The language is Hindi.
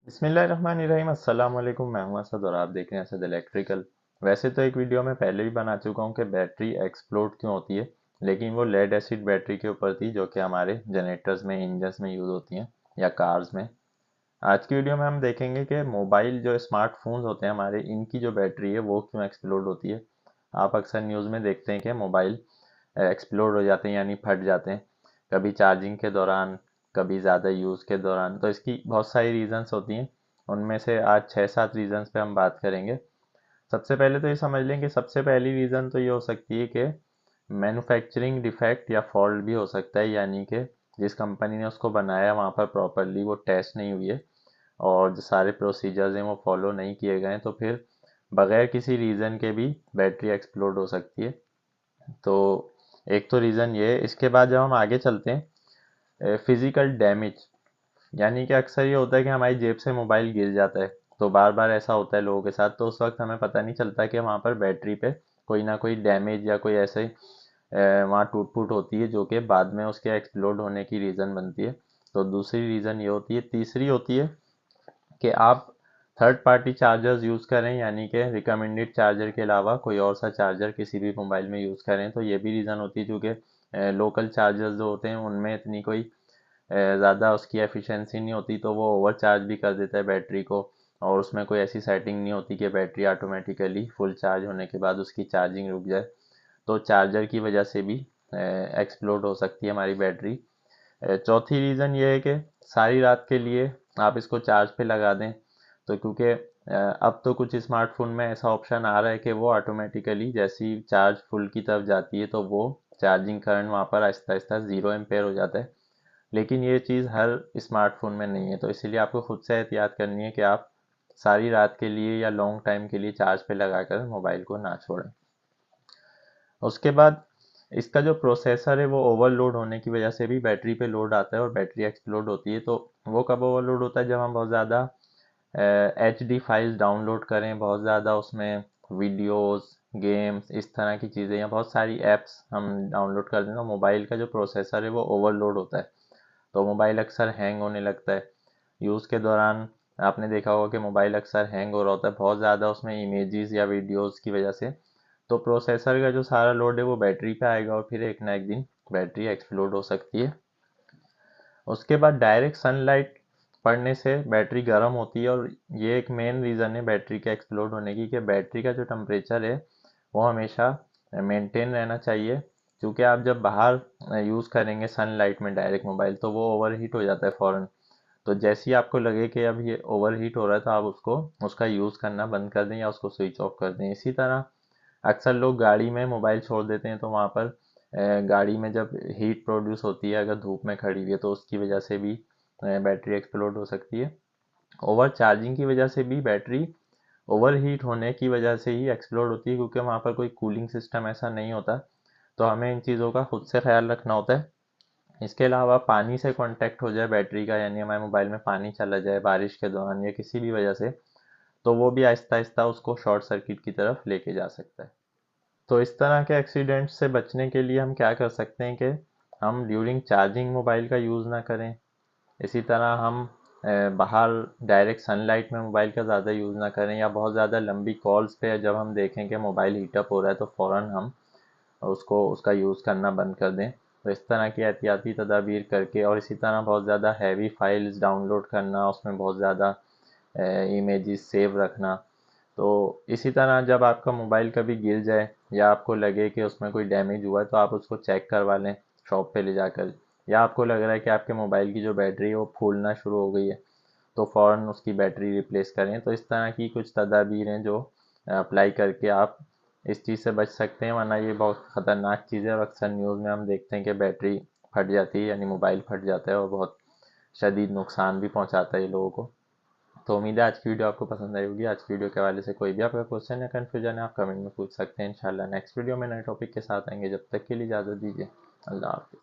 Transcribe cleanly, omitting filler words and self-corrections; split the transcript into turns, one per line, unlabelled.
बिस्मिल्लाहिर्रहमानिर्रहीम अस्सलाम वालेकुम। मैं हूं असद और आप देख रहे हैं असद इलेक्ट्रिकल। वैसे तो एक वीडियो में पहले भी बना चुका हूं कि बैटरी एक्सप्लोड क्यों होती है, लेकिन वो लेड एसिड बैटरी के ऊपर थी जो कि हमारे जनरेटर्स में इंजन्स में यूज़ होती हैं या कार्स में। आज की वीडियो में हम देखेंगे कि मोबाइल जो स्मार्टफोन्स होते हैं हमारे, इनकी जो बैटरी है वो क्यों एक्सप्लोड होती है। आप अक्सर न्यूज़ में देखते हैं कि मोबाइल एक्सप्लोड हो जाते हैं यानी फट जाते हैं, कभी चार्जिंग के दौरान, कभी ज़्यादा यूज़ के दौरान। तो इसकी बहुत सारी रीज़न्स होती हैं, उनमें से आज 6-7 रीज़न्स पे हम बात करेंगे। सबसे पहले तो ये समझ लें कि सबसे पहली रीज़न तो ये हो सकती है कि मैन्युफैक्चरिंग डिफेक्ट या फॉल्ट भी हो सकता है, यानी कि जिस कंपनी ने उसको बनाया वहाँ पर प्रॉपरली वो टेस्ट नहीं हुई है और जो सारे प्रोसीजर्स हैं वो फॉलो नहीं किए गए हैं, तो फिर बगैर किसी रीज़न के भी बैटरी एक्सप्लोड हो सकती है। तो एक तो रीज़न ये है। इसके बाद जब हम आगे चलते हैं, फिज़िकल डैमेज, यानी कि अक्सर ये होता है कि हमारी जेब से मोबाइल गिर जाता है, तो बार बार ऐसा होता है लोगों के साथ, तो उस वक्त हमें पता नहीं चलता कि वहाँ पर बैटरी पे कोई ना कोई डैमेज या कोई ऐसे वहाँ टूट फूट होती है जो कि बाद में उसके एक्सप्लोड होने की रीज़न बनती है। तो दूसरी रीज़न ये होती है। तीसरी होती है कि आप थर्ड पार्टी चार्जर्स यूज़ करें, यानी कि रिकमेंडेड चार्जर के अलावा कोई और सा चार्जर किसी भी मोबाइल में यूज़ करें, तो ये भी रीज़न होती है क्योंकि लोकल चार्जर्स जो होते हैं उनमें इतनी कोई ज़्यादा उसकी एफिशिएंसी नहीं होती, तो वो ओवर चार्ज भी कर देता है बैटरी को, और उसमें कोई ऐसी सेटिंग नहीं होती कि बैटरी ऑटोमेटिकली फुल चार्ज होने के बाद उसकी चार्जिंग रुक जाए। तो चार्जर की वजह से भी एक्सप्लोड हो सकती है हमारी बैटरी। चौथी रीज़न ये है कि सारी रात के लिए आप इसको चार्ज पे लगा दें, तो क्योंकि अब तो कुछ स्मार्टफोन में ऐसा ऑप्शन आ रहा है कि वो ऑटोमेटिकली जैसी चार्ज फुल की तरफ जाती है तो वो चार्जिंग करंट वहाँ पर आहिस्ता आहिस्ता 0 एम्पेयर हो जाता है। लेकिन ये चीज़ हर स्मार्टफोन में नहीं है, तो इसीलिए आपको खुद से एहतियात करनी है कि आप सारी रात के लिए या लॉन्ग टाइम के लिए चार्ज पे लगाकर मोबाइल को ना छोड़ें। उसके बाद इसका जो प्रोसेसर है वो ओवरलोड होने की वजह से भी बैटरी पे लोड आता है और बैटरी एक्सप्लोड होती है। तो वो कब ओवरलोड होता है? जब हम बहुत ज़्यादा HD फाइल्स डाउनलोड करें, बहुत ज़्यादा उसमें वीडियोस, गेम्स, इस तरह की चीज़ें या बहुत सारी ऐप्स हम डाउनलोड कर दें, तो मोबाइल का जो प्रोसेसर है वो ओवरलोड होता है, तो मोबाइल अक्सर हैंग होने लगता है। यूज़ के दौरान आपने देखा होगा कि मोबाइल अक्सर हैंग हो रहा होता है बहुत ज़्यादा उसमें इमेजेस या वीडियोस की वजह से। तो प्रोसेसर का जो सारा लोड है वो बैटरी पे आएगा और फिर एक ना एक दिन बैटरी एक्सप्लोड हो सकती है। उसके बाद डायरेक्ट सनलाइट पड़ने से बैटरी गर्म होती है, और ये एक मेन रीज़न है बैटरी के एक्सप्लोड होने की कि बैटरी का जो टेम्परेचर है वो हमेशा मेंटेन रहना चाहिए, क्योंकि आप जब बाहर यूज़ करेंगे सनलाइट में डायरेक्ट मोबाइल तो वो ओवर हीट हो जाता है फ़ौरन। तो जैसे ही आपको लगे कि अब ये ओवर हीट हो रहा है तो आप उसको उसका यूज़ करना बंद कर दें या उसको स्विच ऑफ कर दें। इसी तरह अक्सर लोग गाड़ी में मोबाइल छोड़ देते हैं, तो वहाँ पर गाड़ी में जब हीट प्रोड्यूस होती है, अगर धूप में खड़ी हुई है, तो उसकी वजह से भी बैटरी एक्सप्लोड हो सकती है। ओवर चार्जिंग की वजह से भी बैटरी ओवर हीट होने की वजह से ही एक्सप्लोड होती है, क्योंकि वहाँ पर कोई कूलिंग सिस्टम ऐसा नहीं होता। तो हमें इन चीज़ों का खुद से ख्याल रखना होता है। इसके अलावा पानी से कांटेक्ट हो जाए बैटरी का, यानी हमारे मोबाइल में पानी चला जाए बारिश के दौरान या किसी भी वजह से, तो वो भी आहिस्ता आहिस्ता उसको शॉर्ट सर्किट की तरफ लेके जा सकता है। तो इस तरह के एक्सीडेंट से बचने के लिए हम क्या कर सकते हैं कि हम ड्यूरिंग चार्जिंग मोबाइल का यूज़ ना करें। इसी तरह हम बाहर डायरेक्ट सनलाइट में मोबाइल का ज़्यादा यूज़ ना करें, या बहुत ज़्यादा लंबी कॉल्स पे जब हम देखें कि मोबाइल हीटअप हो रहा है तो फ़ौरन हम उसको उसका यूज़ करना बंद कर दें। तो इस तरह की एहतियाती तदाबीर करके, और इसी तरह बहुत ज़्यादा हैवी फाइल्स डाउनलोड करना, उसमें बहुत ज़्यादा इमेजेस सेव रखना। तो इसी तरह जब आपका मोबाइल कभी गिर जाए या आपको लगे कि उसमें कोई डैमेज हुआ है तो आप उसको चेक करवा लें शॉप पे ले जाकर, या आपको लग रहा है कि आपके मोबाइल की जो बैटरी है वो फूलना शुरू हो गई है तो फ़ौरन उसकी बैटरी रिप्लेस करें। तो इस तरह की कुछ तदाबीर हैं जो अप्लाई करके आप इस चीज़ से बच सकते हैं, वरना ये बहुत ख़तरनाक चीज़ है और अक्सर न्यूज़ में हम देखते हैं कि बैटरी फट जाती है, यानी मोबाइल फट जाता है और बहुत शदीद नुकसान भी पहुंचाता है ये लोगों को। तो उम्मीद है आज की वीडियो आपको पसंद आई होगी। आज की वीडियो के हवाले से कोई भी आपका क्वेश्चन या कन्फ्यूजन है आप कमेंट में पूछ सकते हैं। इंशाल्लाह नेक्स्ट वीडियो में नए टॉपिक के साथ आएंगे। जब तक के लिए इजाज़त दीजिए। अल्लाह हाफ़िज़।